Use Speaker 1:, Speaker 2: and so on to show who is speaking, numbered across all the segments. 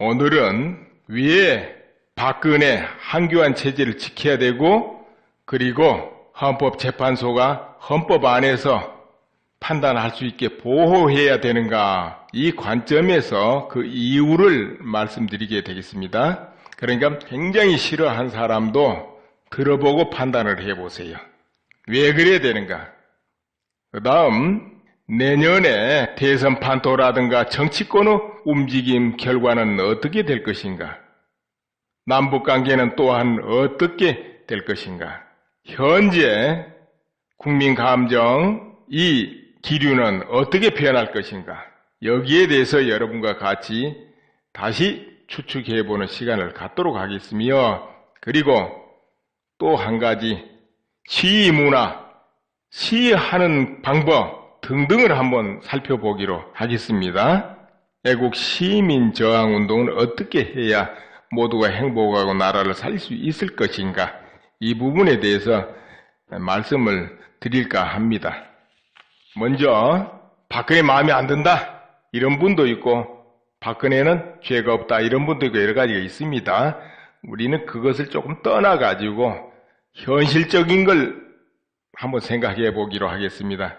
Speaker 1: 오늘은 왜 박근혜 한교안 체제를 지켜야 되고 그리고 헌법재판소가 헌법 안에서 판단할 수 있게 보호해야 되는가, 이 관점에서 그 이유를 말씀드리게 되겠습니다. 그러니까 굉장히 싫어한 사람도 들어보고 판단을 해보세요. 왜 그래야 되는가? 그 다음 내년에 대선 판도라든가 정치권의 움직임 결과는 어떻게 될 것인가? 남북관계는 또한 어떻게 될 것인가? 현재 국민 감정, 이 기류는 어떻게 변할 것인가? 여기에 대해서 여러분과 같이 다시 추측해보는 시간을 갖도록 하겠으며, 그리고 또 한 가지 시위 문화, 시위하는 방법 등등을 한번 살펴보기로 하겠습니다. 애국 시민 저항 운동을 어떻게 해야 모두가 행복하고 나라를 살릴 수 있을 것인가, 이 부분에 대해서 말씀을 드릴까 합니다. 먼저 박근혜 마음에 안 든다 이런 분도 있고, 박근혜는 죄가 없다 이런 분도 있고, 여러 가지가 있습니다. 우리는 그것을 조금 떠나가지고 현실적인 걸 한번 생각해 보기로 하겠습니다.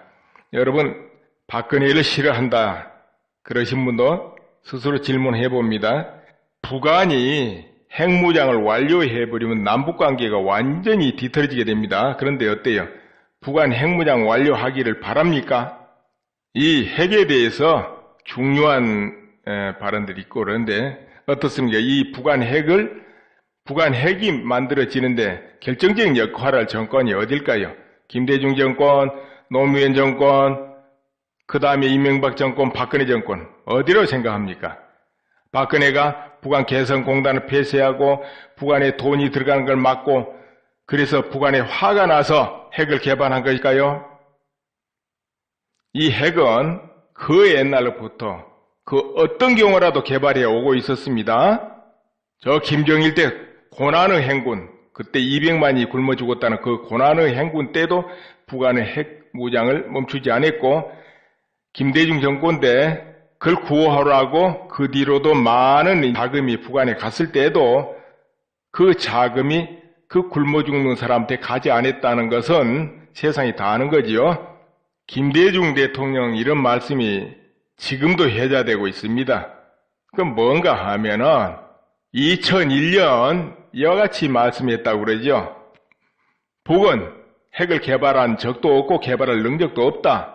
Speaker 1: 여러분, 박근혜를 싫어한다 그러신 분도 스스로 질문해 봅니다. 북한이 핵무장을 완료해버리면 남북관계가 완전히 뒤틀어지게 됩니다. 그런데 어때요? 북한 핵무장 완료하기를 바랍니까? 이 핵에 대해서 중요한 발언들이 있고 그런데 어떻습니까? 이 북한 핵이 만들어지는데 결정적인 역할을 할 정권이 어딜까요? 김대중 정권, 노무현 정권, 그 다음에 이명박 정권, 박근혜 정권, 어디로 생각합니까? 박근혜가 북한 개성공단을 폐쇄하고 북한에 돈이 들어가는 걸 막고, 그래서 북한에 화가 나서 핵을 개발한 것일까요? 이 핵은 그 옛날부터 그 어떤 경우라도 개발해 오고 있었습니다. 저 김정일 때 고난의 행군, 그때 200만이 굶어 죽었다는 그 고난의 행군 때도 북한의 핵 무장을 멈추지 않았고, 김대중 정권 때 그걸 구호하라고 그 뒤로도 많은 자금이 북한에 갔을 때도 그 자금이 그 굶어 죽는 사람한테 가지 않았다는 것은 세상이 다 아는 거지요. 김대중 대통령 이런 말씀이 지금도 회자되고 있습니다. 그럼 뭔가 하면은 2001년 이와 같이 말씀했다고 그러죠. 북은 핵을 개발한 적도 없고 개발할 능력도 없다.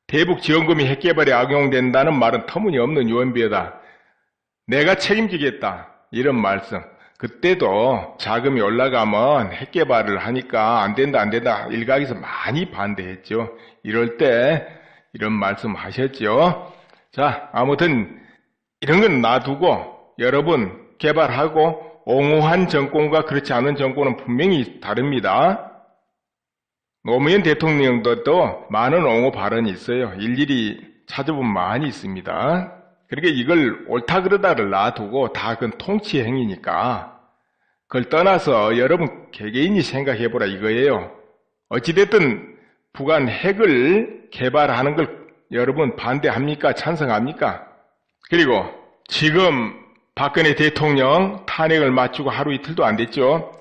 Speaker 1: 대북 지원금이 핵 개발에 악용된다는 말은 터무니없는 유언비어다. 내가 책임지겠다. 이런 말씀. 그때도 자금이 올라가면 핵 개발을 하니까 안 된다 일각에서 많이 반대했죠. 이럴 때 이런 말씀 하셨죠. 자, 아무튼 이런 건 놔두고 여러분 개발하고 옹호한 정권과 그렇지 않은 정권은 분명히 다릅니다. 노무현 대통령도 또 많은 옹호 발언이 있어요. 일일이 찾아보면 많이 있습니다. 그러니까 이걸 옳다 그러다를 놔두고 다 그건 통치 행위니까 그걸 떠나서 여러분 개개인이 생각해보라 이거예요. 어찌됐든 북한 핵을 개발하는 걸 여러분 반대합니까? 찬성합니까? 그리고 지금 박근혜 대통령 탄핵을 마치고 하루 이틀도 안 됐죠.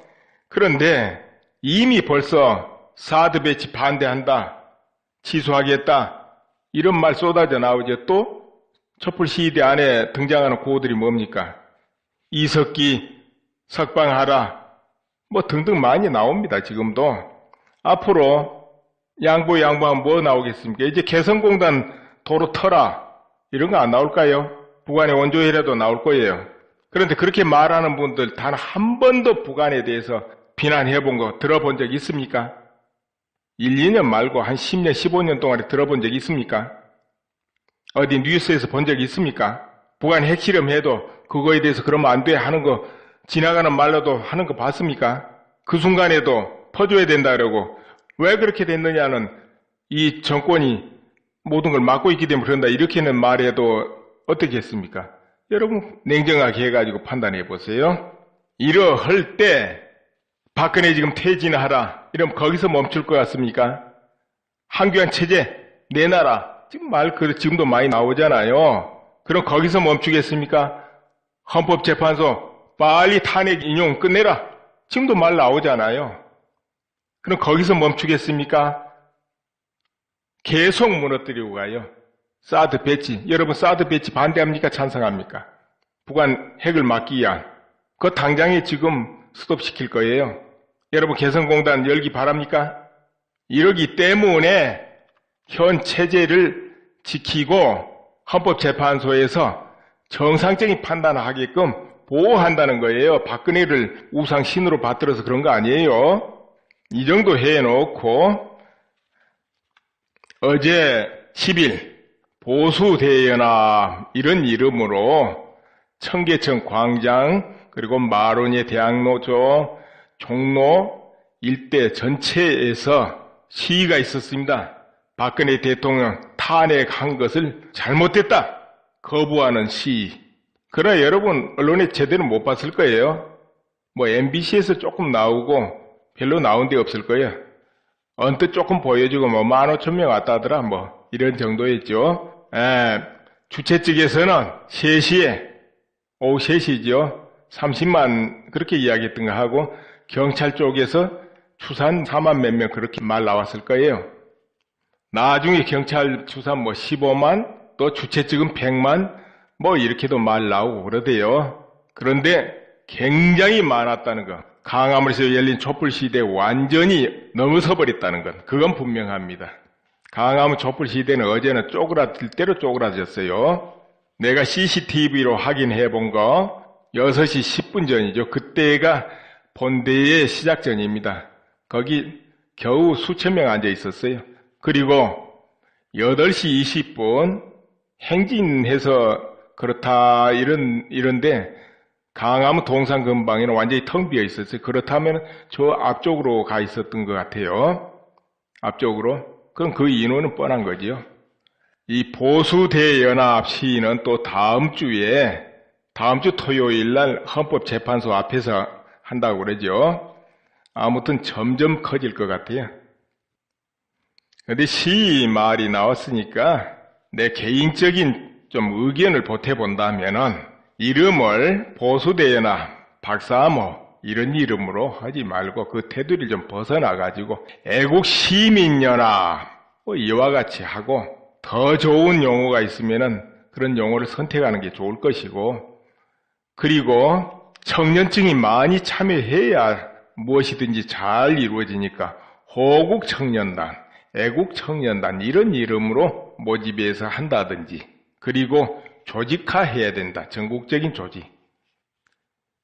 Speaker 1: 그런데 이미 벌써 사드 배치 반대한다, 취소하겠다 이런 말 쏟아져 나오죠. 또 촛불 시위대 안에 등장하는 구호들이 뭡니까? 이석기 석방하라 뭐 등등 많이 나옵니다. 지금도. 앞으로 양보하면 뭐 나오겠습니까? 이제 개성공단 도로 터라 이런 거 안 나올까요? 북한의 원조회라도 나올 거예요. 그런데 그렇게 말하는 분들 단 한 번도 북한에 대해서 비난해 본 거 들어본 적 있습니까? 1, 2년 말고 한 10년, 15년 동안에 들어본 적 있습니까? 어디 뉴스에서 본 적 있습니까? 북한 핵실험해도 그거에 대해서 그러면 안 돼 하는 거 지나가는 말로도 하는 거 봤습니까? 그 순간에도 퍼줘야 된다 그러고 왜 그렇게 됐느냐는 이 정권이 모든 걸 막고 있기 때문에 그런다 이렇게는 말해도 어떻게 했습니까? 여러분 냉정하게 해가지고 판단해 보세요. 이러할 때 박근혜 지금 퇴진하라 이러면 거기서 멈출 것 같습니까? 한교안 체제 내놔라 지금 지금도 많이 나오잖아요. 그럼 거기서 멈추겠습니까? 헌법재판소 빨리 탄핵 인용 끝내라. 지금도 말 나오잖아요. 그럼 거기서 멈추겠습니까? 계속 무너뜨리고 가요. 사드 배치. 여러분 사드 배치 반대합니까? 찬성합니까? 북한 핵을 막기 위한. 그거 당장에 지금 스톱시킬 거예요. 여러분 개성공단 열기 바랍니까? 이러기 때문에 현 체제를 지키고 헌법재판소에서 정상적인 판단을 하게끔 보호한다는 거예요. 박근혜를 우상 신으로 받들어서 그런 거 아니에요. 이 정도 해놓고 어제 10일 보수대연합 이런 이름으로 청계천 광장 그리고 마로니에 대학로조 종로 일대 전체에서 시위가 있었습니다. 박근혜 대통령 탄핵한 것을 잘못됐다. 거부하는 시위. 그러나 여러분 언론에 제대로 못 봤을 거예요. 뭐 MBC에서 조금 나오고 별로 나온 데 없을 거예요. 언뜻 조금 보여주고 뭐 15,000명 왔다 하더라 뭐 이런 정도였죠. 주최 측에서는 3시에 오후 3시죠. 30만 그렇게 이야기했던 거 하고 경찰 쪽에서 추산 4만 몇 명 그렇게 말 나왔을 거예요. 나중에 경찰 추산 뭐 15만 또 주최 측은 100만 뭐 이렇게도 말 나오고 그러대요. 그런데 굉장히 많았다는 거. 강화문에서 열린 촛불 시대에 완전히 넘어서 버렸다는 것. 그건 분명합니다. 강화문 촛불 시대는 어제는 쪼그라들 대로 쪼그라졌어요. 내가 CCTV로 확인해 본 거 6시 10분 전이죠. 그때가 본대의 시작 전입니다. 거기 겨우 수천 명 앉아 있었어요. 그리고 8시 20분 행진해서 그렇다 이런데 강화문 동산 근방에는 완전히 텅 비어 있었어요. 그렇다면 저 앞쪽으로 가 있었던 것 같아요. 앞쪽으로. 그럼 그 인원은 뻔한 거지요. 이 보수대연합 시위는 또 다음 주 토요일 날 헌법재판소 앞에서 한다고 그러죠. 아무튼 점점 커질 것 같아요. 근데 시위 말이 나왔으니까 내 개인적인 좀 의견을 보태본다면은 이름을 보수대연합, 박사모 이런 이름으로 하지 말고 그 테두리를 좀 벗어나가지고 애국시민연합 뭐 이와 같이 하고 더 좋은 용어가 있으면은 그런 용어를 선택하는 게 좋을 것이고 그리고 청년층이 많이 참여해야 무엇이든지 잘 이루어지니까 호국청년단, 애국청년단 이런 이름으로 모집해서 한다든지 그리고 조직화해야 된다. 전국적인 조직.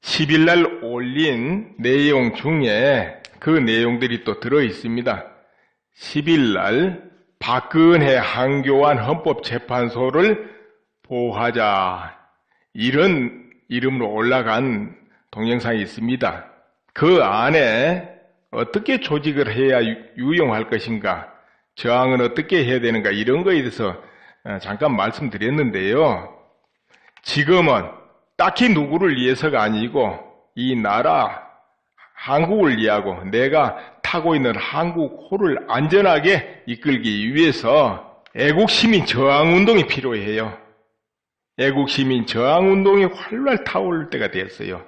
Speaker 1: 10일날 올린 내용 중에 그 내용들이 또 들어있습니다. 10일날 박근혜 한교안 헌법재판소를 보호하자. 이런 이름으로 올라간 동영상이 있습니다. 그 안에 어떻게 조직을 해야 유용할 것인가, 저항은 어떻게 해야 되는가 이런 거에 대해서 잠깐 말씀드렸는데요. 지금은 딱히 누구를 위해서가 아니고 이 나라 한국을 위하고 내가 타고 있는 한국호를 안전하게 이끌기 위해서 애국시민 저항운동이 필요해요. 애국시민 저항운동이 활발 타오를 때가 되었어요.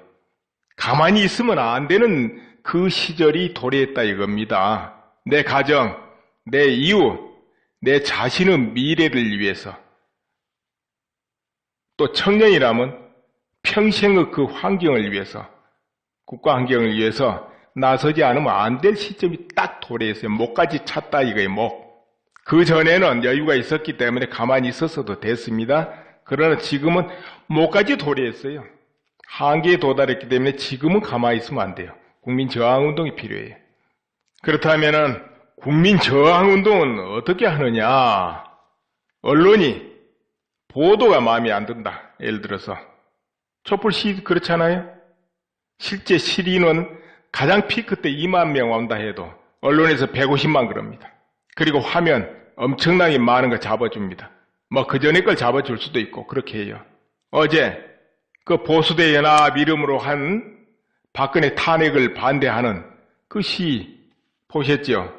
Speaker 1: 가만히 있으면 안 되는 그 시절이 도래했다 이겁니다. 내 가정, 내 이웃, 내 자신의 미래를 위해서 또 청년이라면 평생의 그 환경을 위해서 국가 환경을 위해서 나서지 않으면 안 될 시점이 딱 도래했어요. 목까지 찼다 이거예요. 목. 그 전에는 여유가 있었기 때문에 가만히 있었어도 됐습니다. 그러나 지금은 목까지 도래했어요. 한계에 도달했기 때문에 지금은 가만히 있으면 안 돼요. 국민저항운동이 필요해요. 그렇다면 국민저항운동은 어떻게 하느냐? 언론이 보도가 마음에 안 든다. 예를 들어서 촛불 시위 그렇잖아요. 실제 실인은 가장 피크 때 2만 명 온다 해도 언론에서 150만 그럽니다. 그리고 화면 엄청나게 많은 거 잡아줍니다. 뭐 그 전에 걸 잡아줄 수도 있고 그렇게 해요. 어제 그 보수대 연합 이름으로 한 박근혜 탄핵을 반대하는 그 시위 보셨죠?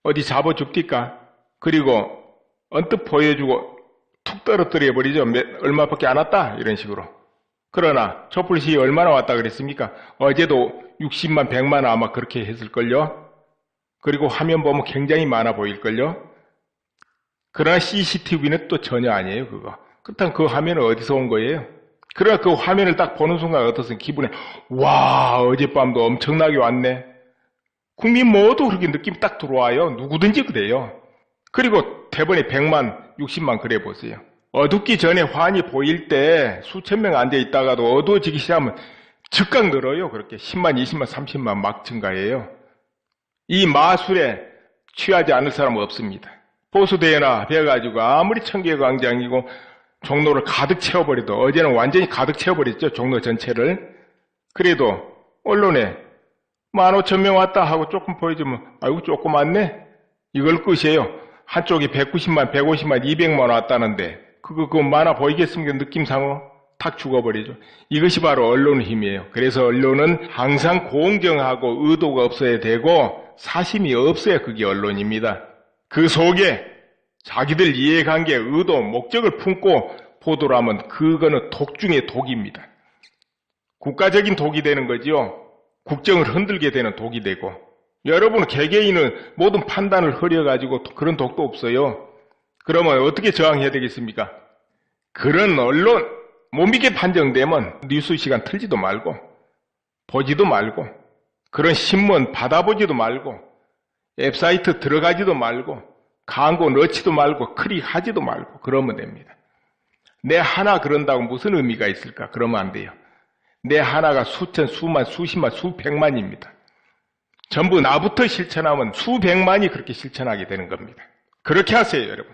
Speaker 1: 어디 잡아줍니까? 그리고 언뜻 보여주고 툭 떨어뜨려 버리죠. 얼마밖에 안 왔다 이런 식으로. 그러나 촛불 시위 얼마나 왔다 그랬습니까? 어제도 60만, 100만 아마 그렇게 했을걸요? 그리고 화면 보면 굉장히 많아 보일걸요? 그러나 CCTV는 또 전혀 아니에요, 그거. 그렇다면 그 화면은 어디서 온 거예요? 그러나 그 화면을 딱 보는 순간 어떻습니까? 기분에, 와, 어젯밤도 엄청나게 왔네. 국민 모두 그렇게 느낌이 딱 들어와요. 누구든지 그래요. 그리고 대번에 100만, 60만 그래 보세요. 어둡기 전에 환히 보일 때 수천 명 앉아 있다가도 어두워지기 시작하면 즉각 늘어요. 그렇게 10만, 20만, 30만 막 증가해요. 이 마술에 취하지 않을 사람은 없습니다. 보수대회나 해가지고 아무리 청계광장이고 종로를 가득 채워버려도 어제는 완전히 가득 채워버렸죠. 종로 전체를. 그래도 언론에 15,000명 왔다 하고 조금 보여주면 아이고 조금 왔네. 이걸 끝이에요. 한쪽이 190만, 150만, 200만 왔다는데 그거 많아 보이겠습니까? 느낌상으로 탁 죽어버리죠. 이것이 바로 언론의 힘이에요. 그래서 언론은 항상 공정하고 의도가 없어야 되고 사심이 없어야 그게 언론입니다. 그 속에 자기들 이해관계, 의도, 목적을 품고 보도를 하면 그거는 독 중의 독입니다. 국가적인 독이 되는 거지요. 국정을 흔들게 되는 독이 되고 여러분 개개인은 모든 판단을 흐려가지고 그런 독도 없어요. 그러면 어떻게 저항해야 되겠습니까? 그런 언론 못 믿게 판정되면 뉴스 시간 틀지도 말고 보지도 말고 그런 신문 받아보지도 말고 웹사이트 들어가지도 말고 광고 넣지도 말고 클릭하지도 말고 그러면 됩니다. 내 하나 그런다고 무슨 의미가 있을까? 그러면 안 돼요. 내 하나가 수천, 수만, 수십만, 수백만입니다. 전부 나부터 실천하면 수백만이 그렇게 실천하게 되는 겁니다. 그렇게 하세요, 여러분.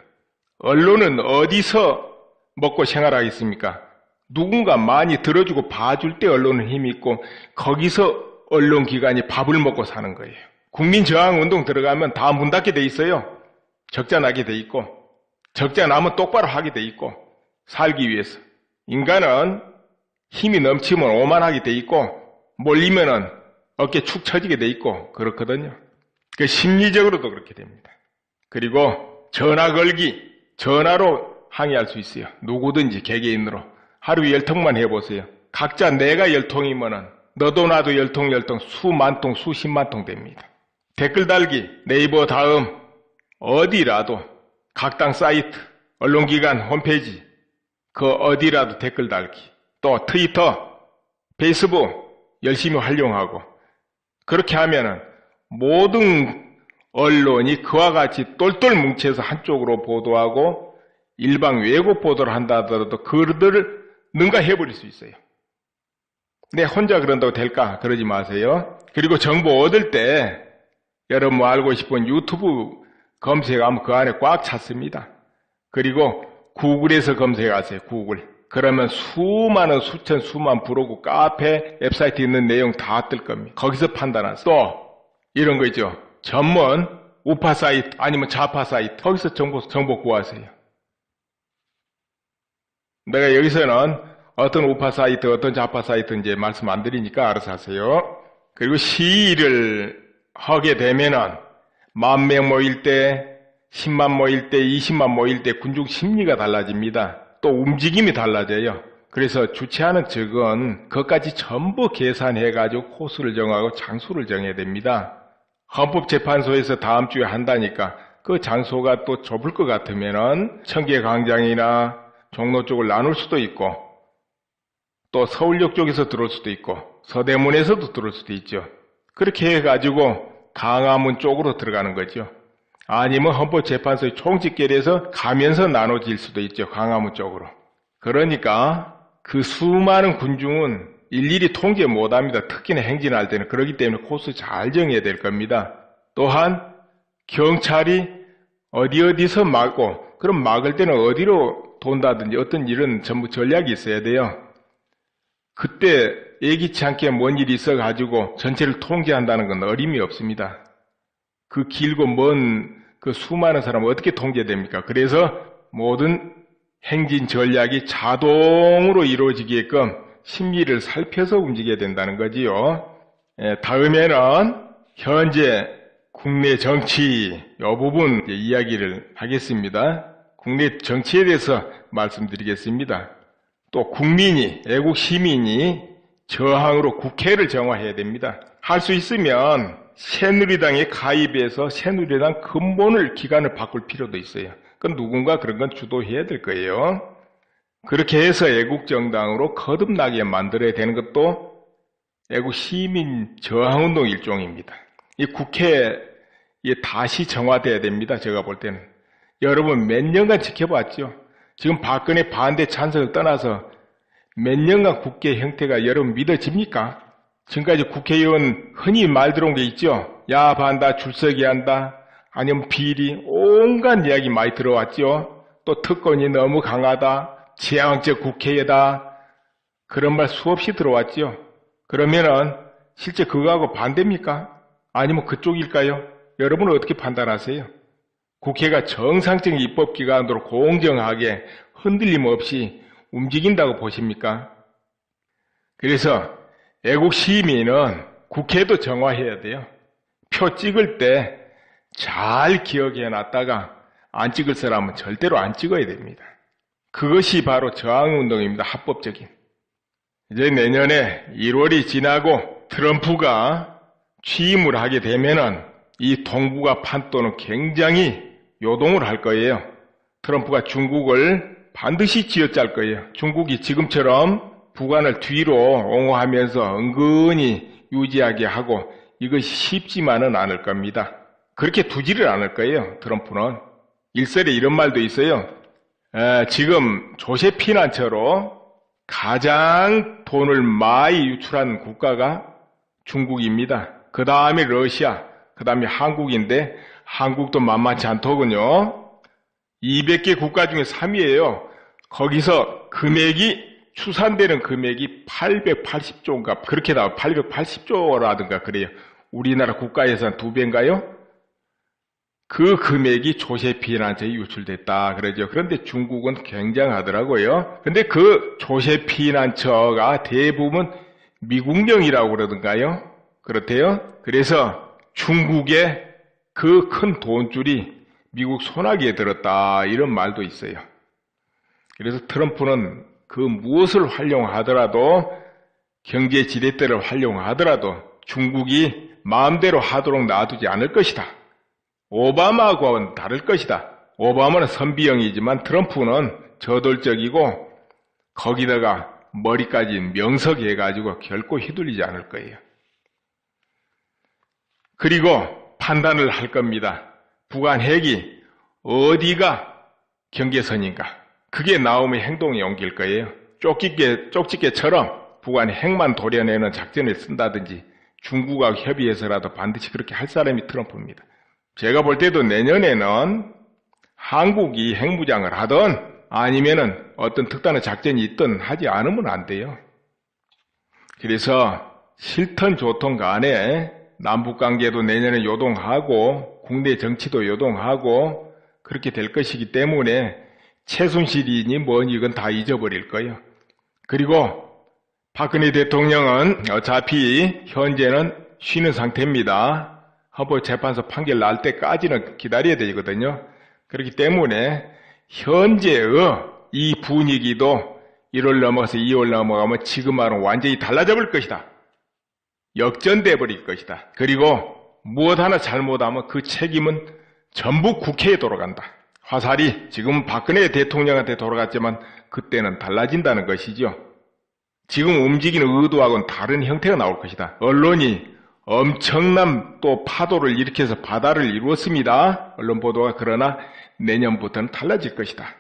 Speaker 1: 언론은 어디서 먹고 생활하겠습니까? 누군가 많이 들어주고 봐줄 때 언론은 힘이 있고 거기서 언론기관이 밥을 먹고 사는 거예요. 국민저항운동 들어가면 다 문 닫게 돼 있어요. 적자 나게 돼 있고 적자 나면 똑바로 하게 돼 있고 살기 위해서. 인간은 힘이 넘치면 오만하게 돼 있고 몰리면은 어깨 축 처지게 돼 있고 그렇거든요. 그 심리적으로도 그렇게 됩니다. 그리고 전화 걸기, 전화로 항의할 수 있어요. 누구든지 개개인으로. 하루에 10통만 해보세요. 각자 내가 10통이면은 너도 나도 10통 수만 통, 수십만 통 됩니다. 댓글 달기, 네이버 다음 어디라도 각당 사이트, 언론기관 홈페이지 그 어디라도 댓글 달기. 또 트위터, 페이스북 열심히 활용하고 그렇게 하면은 모든 언론이 그와 같이 똘똘 뭉쳐서 한쪽으로 보도하고 일방 왜곡 보도를 한다 하더라도 그들을 능가해버릴 수 있어요. 내 혼자 그런다고 될까? 그러지 마세요. 그리고 정보 얻을 때 여러분 뭐 알고 싶은 유튜브 검색하면 그 안에 꽉 찼습니다. 그리고 구글에서 검색하세요. 구글. 그러면 수많은 수천 수만 브로그, 카페, 웹사이트 있는 내용 다 뜰 겁니다. 거기서 판단하세요. 또 이런 거 있죠. 전문 우파 사이트 아니면 좌파 사이트 거기서 정보 구하세요. 내가 여기서는 어떤 우파 사이트, 어떤 좌파 사이트 이제 말씀 안 드리니까 알아서 하세요. 그리고 시위를 하게 되면은 10,000명 모일 때, 10만 모일 때, 20만 모일 때 군중 심리가 달라집니다. 또 움직임이 달라져요. 그래서 주최하는 측은 그것까지 전부 계산해가지고 코스를 정하고 장소를 정해야 됩니다. 헌법재판소에서 다음 주에 한다니까 그 장소가 또 좁을 것 같으면은 청계광장이나 종로 쪽을 나눌 수도 있고 또 서울역 쪽에서 들어올 수도 있고 서대문에서도 들어올 수도 있죠. 그렇게 해가지고 강화문 쪽으로 들어가는 거죠. 아니면 헌법재판소의 총집결에서 가면서 나눠질 수도 있죠. 강화문 쪽으로. 그러니까 그 수많은 군중은 일일이 통제 못합니다. 특히나 행진할 때는. 그렇기 때문에 코스 잘 정해야 될 겁니다. 또한 경찰이 어디서 막고 그럼 막을 때는 어디로 돈다든지 어떤 일은 전부 전략이 있어야 돼요. 그때 예기치 않게 뭔 일이 있어가지고 전체를 통제한다는 건 어림이 없습니다. 그 길고 먼 그 수많은 사람을 어떻게 통제됩니까? 그래서 모든 행진 전략이 자동으로 이루어지게끔 심리를 살펴서 움직여야 된다는 거지요. 다음에는 현재 국내 정치 이 부분 이야기를 하겠습니다. 국내 정치에 대해서 말씀드리겠습니다. 또 또 국민이, 애국 시민이 저항으로 국회를 정화해야 됩니다. 할 수 있으면 새누리당에 가입해서 새누리당 근본을 기간을 바꿀 필요도 있어요. 그건 누군가 그런 건 주도해야 될 거예요. 그렇게 해서 애국정당으로 거듭나게 만들어야 되는 것도 애국 시민 저항운동 일종입니다. 이 국회에 다시 정화돼야 됩니다. 제가 볼 때는. 여러분 몇 년간 지켜봤죠. 지금 박근혜 반대 찬성을 떠나서 몇 년간 국회 형태가 여러분 믿어집니까? 지금까지 국회의원 흔히 말 들어온 게 있죠. 야반다, 줄서기 한다, 아니면 비리, 온갖 이야기 많이 들어왔죠. 또 특권이 너무 강하다, 지향적 국회다, 그런 말 수없이 들어왔죠. 그러면은 실제 그거하고 반대입니까? 아니면 그쪽일까요? 여러분은 어떻게 판단하세요? 국회가 정상적인 입법기관으로 공정하게 흔들림 없이 움직인다고 보십니까? 그래서 애국 시민은 국회도 정화해야 돼요. 표 찍을 때 잘 기억해 놨다가 안 찍을 사람은 절대로 안 찍어야 됩니다. 그것이 바로 저항운동입니다. 합법적인. 이제 내년에 1월이 지나고 트럼프가 취임을 하게 되면은 이 동북아 판도는 굉장히 요동을 할 거예요. 트럼프가 중국을 반드시 쥐어짤 거예요. 중국이 지금처럼 북한을 뒤로 옹호하면서 은근히 유지하게 하고 이것이 쉽지만은 않을 겁니다. 그렇게 두지를 않을 거예요. 트럼프는. 일설에 이런 말도 있어요. 지금 조세피난처로 가장 돈을 많이 유출한 국가가 중국입니다. 그 다음에 러시아, 그 다음에 한국인데 한국도 만만치 않더군요. 200개 국가 중에 3위예요. 거기서 금액이 추산되는 금액이 880조인가 그렇게 나와요. 880조라든가 그래요. 우리나라 국가 예산 2배인가요? 그 금액이 조세피난처에 유출됐다 그러죠. 그런데 중국은 굉장하더라고요. 근데 그 조세피난처가 대부분 미국령이라고 그러던가요? 그렇대요. 그래서 중국의 그 큰 돈줄이 미국 손아귀에 들었다 이런 말도 있어요. 그래서 트럼프는 그 무엇을 활용하더라도 경제 지렛대를 활용하더라도 중국이 마음대로 하도록 놔두지 않을 것이다. 오바마하고는 다를 것이다. 오바마는 선비형이지만 트럼프는 저돌적이고 거기다가 머리까지 명석해가지고 결코 휘둘리지 않을 거예요. 그리고 판단을 할 겁니다. 북한 핵이 어디가 경계선인가? 그게 나오면 행동에 옮길 거예요. 쪽집게처럼 북한 핵만 도려내는 작전을 쓴다든지 중국하고 협의해서라도 반드시 그렇게 할 사람이 트럼프입니다. 제가 볼 때도 내년에는 한국이 핵무장을 하든 아니면은 어떤 특단의 작전이 있든 하지 않으면 안 돼요. 그래서 싫든 좋든 간에 남북관계도 내년에 요동하고 국내 정치도 요동하고 그렇게 될 것이기 때문에 최순실이니 뭐니 이건 다 잊어버릴 거예요. 그리고 박근혜 대통령은 어차피 현재는 쉬는 상태입니다. 헌법재판소 판결 날 때까지는 기다려야 되거든요. 그렇기 때문에 현재의 이 분위기도 1월 넘어서 2월 넘어가면 지금하고는 완전히 달라져 버릴 것이다. 역전돼 버릴 것이다. 그리고 무엇 하나 잘못하면 그 책임은 전부 국회에 돌아간다. 화살이 지금 박근혜 대통령한테 돌아갔지만 그때는 달라진다는 것이죠. 지금 움직이는 의도하고는 다른 형태가 나올 것이다. 언론이 엄청난 또 파도를 일으켜서 바다를 이루었습니다. 언론 보도가. 그러나 내년부터는 달라질 것이다.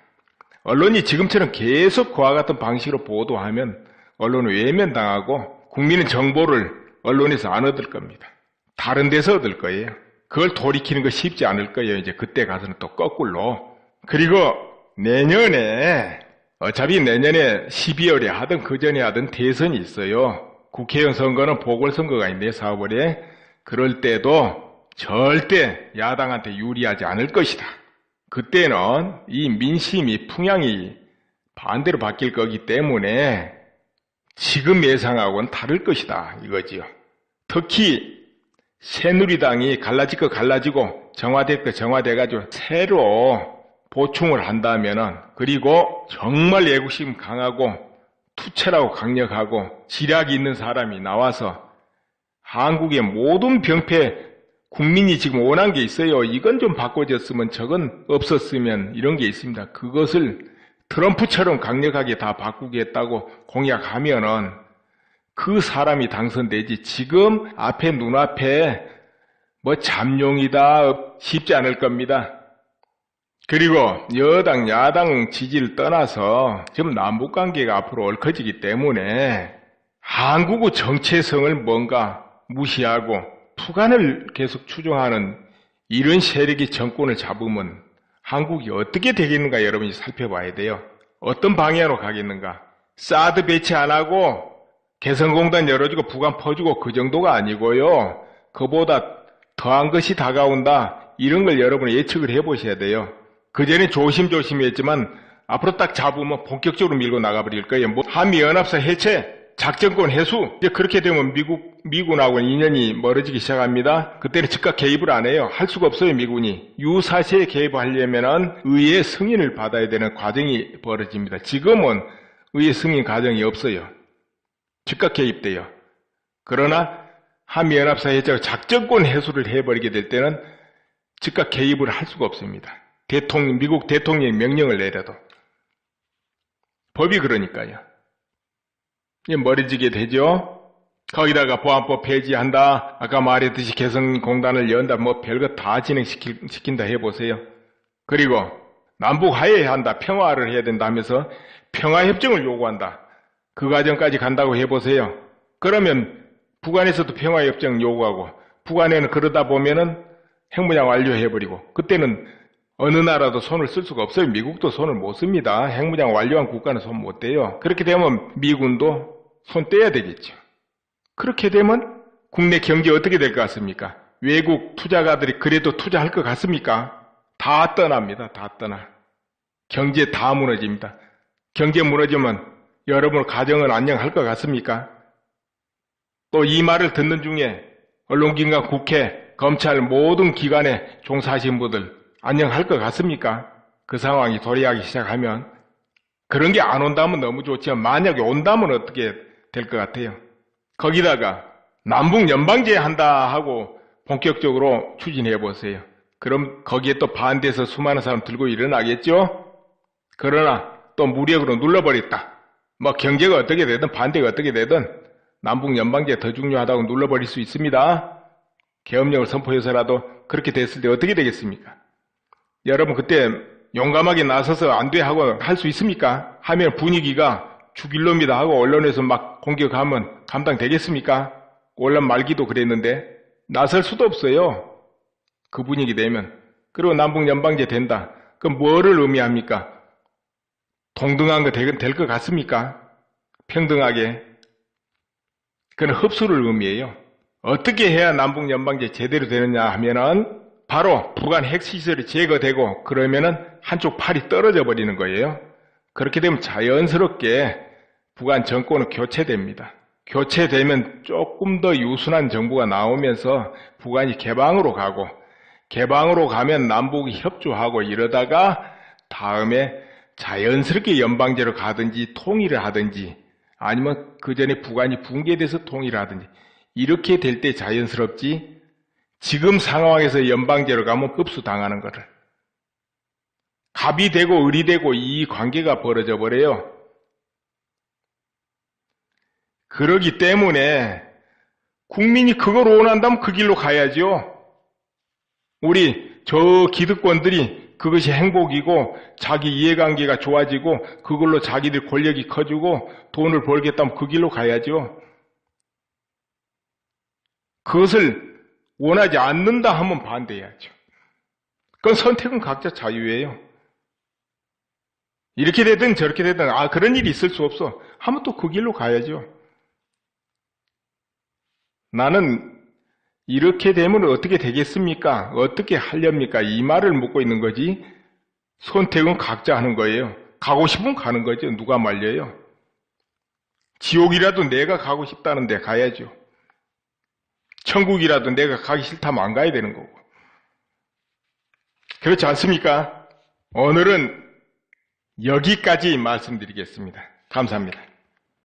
Speaker 1: 언론이 지금처럼 계속 그와 같은 방식으로 보도하면 언론은 외면당하고 국민은 정보를 언론에서 안 얻을 겁니다. 다른 데서 얻을 거예요. 그걸 돌이키는 거 쉽지 않을 거예요. 이제 그때 가서는 또 거꾸로. 그리고 내년에 어차피 내년에 12월에 하든 그 전에 하든 대선이 있어요. 국회의원 선거는 보궐선거가 있네 4월에. 그럴 때도 절대 야당한테 유리하지 않을 것이다. 그때는 이 민심이 풍향이 반대로 바뀔 거기 때문에 지금 예상하고는 다를 것이다 이거지요. 특히 새누리당이 갈라질 거 갈라지고 정화될 거 정화돼가지고 새로 보충을 한다면은 그리고 정말 애국심 강하고 투철하고 강력하고 지략이 있는 사람이 나와서 한국의 모든 병폐 국민이 지금 원한 게 있어요. 이건 좀 바꿔줬으면 저건 없었으면 이런 게 있습니다. 그것을 트럼프처럼 강력하게 다 바꾸겠다고 공약하면은 그 사람이 당선되지 지금 앞에 눈앞에 뭐 잠룡이다 쉽지 않을 겁니다. 그리고 여당 야당 지지를 떠나서 지금 남북관계가 앞으로 얽혀지기 때문에 한국의 정체성을 뭔가 무시하고 투간을 계속 추종하는 이런 세력이 정권을 잡으면 한국이 어떻게 되겠는가 여러분이 살펴봐야 돼요. 어떤 방향으로 가겠는가. 사드 배치 안 하고 개성공단 열어주고 북한 퍼주고 그 정도가 아니고요. 그보다 더한 것이 다가온다. 이런 걸 여러분이 예측을 해보셔야 돼요. 그전에 조심조심 했지만 앞으로 딱 잡으면 본격적으로 밀고 나가버릴 거예요. 뭐 한미연합사 해체, 작전권 해수. 이제 그렇게 되면 미군하고는 인연이 멀어지기 시작합니다. 그때는 즉각 개입을 안 해요. 할 수가 없어요, 미군이. 유사시에 개입하려면은 의회 승인을 받아야 되는 과정이 벌어집니다. 지금은 의회 승인 과정이 없어요. 즉각 개입돼요. 그러나 한미연합사 해체가 작전권 해수를 해버리게 될 때는 즉각 개입을 할 수가 없습니다. 미국 대통령이 명령을 내려도. 법이 그러니까요. 멀어지게 되죠. 거기다가 보안법 폐지한다. 아까 말했듯이 개성공단을 연다. 뭐 별거 다 진행시킨다 해보세요. 그리고 남북 화해한다. 평화를 해야 된다 하면서 평화협정을 요구한다. 그 과정까지 간다고 해보세요. 그러면 북한에서도 평화협정 요구하고 북한에는 그러다 보면은 핵무장 완료해버리고 그때는 어느 나라도 손을 쓸 수가 없어요. 미국도 손을 못 씁니다. 핵무장 완료한 국가는 손 못 떼요. 그렇게 되면 미군도 손 떼야 되겠죠. 그렇게 되면 국내 경제 어떻게 될 것 같습니까? 외국 투자가들이 그래도 투자할 것 같습니까? 다 떠납니다. 다 떠나. 경제 다 무너집니다. 경제 무너지면 여러분 가정은 안녕할 것 같습니까? 또 이 말을 듣는 중에 언론기관, 국회, 검찰 모든 기관에 종사하신 분들 안녕할 것 같습니까? 그 상황이 도래하기 시작하면. 그런 게 안 온다면 너무 좋지만 만약에 온다면 어떻게 될 것 같아요? 거기다가 남북 연방제 한다 하고 본격적으로 추진해 보세요. 그럼 거기에 또 반대해서 수많은 사람 들고 일어나겠죠? 그러나 또 무력으로 눌러버렸다. 뭐 경제가 어떻게 되든 반대가 어떻게 되든 남북 연방제 더 중요하다고 눌러버릴 수 있습니다. 계엄령을 선포해서라도 그렇게 됐을 때 어떻게 되겠습니까? 여러분 그때 용감하게 나서서 안 돼 하고 할 수 있습니까? 하면 분위기가 죽일 놈이다 하고 언론에서 막 공격하면 감당되겠습니까? 원란 말기도 그랬는데 나설 수도 없어요. 그 분위기 되면. 그리고 남북 연방제 된다. 그럼 뭐를 의미합니까? 동등한 거 될 것 같습니까? 평등하게. 그건 흡수를 의미해요. 어떻게 해야 남북 연방제 제대로 되느냐 하면은 바로 북한 핵시설이 제거되고 그러면은 한쪽 팔이 떨어져 버리는 거예요. 그렇게 되면 자연스럽게 북한 정권은 교체됩니다. 교체되면 조금 더 유순한 정부가 나오면서 북한이 개방으로 가고 개방으로 가면 남북이 협조하고 이러다가 다음에 자연스럽게 연방제로 가든지 통일을 하든지 아니면 그 전에 북한이 붕괴돼서 통일을 하든지 이렇게 될 때 자연스럽지 지금 상황에서 연방제로 가면 흡수당하는 거를. 갑이 되고 을이 되고 이 관계가 벌어져 버려요. 그러기 때문에 국민이 그걸 원한다면 그 길로 가야죠. 우리 저 기득권들이 그것이 행복이고 자기 이해관계가 좋아지고 그걸로 자기들 권력이 커지고 돈을 벌겠다면 그 길로 가야죠. 그것을 원하지 않는다 하면 반대해야죠. 그건 선택은 각자 자유예요. 이렇게 되든 저렇게 되든 그런 일이 있을 수 없어 하면 또 그 길로 가야죠. 나는 이렇게 되면 어떻게 되겠습니까? 어떻게 하렵니까? 이 말을 묻고 있는 거지 선택은 각자 하는 거예요. 가고 싶으면 가는 거죠. 누가 말려요? 지옥이라도 내가 가고 싶다는데 가야죠. 천국이라도 내가 가기 싫다면 안 가야 되는 거고. 그렇지 않습니까? 오늘은 여기까지 말씀드리겠습니다. 감사합니다.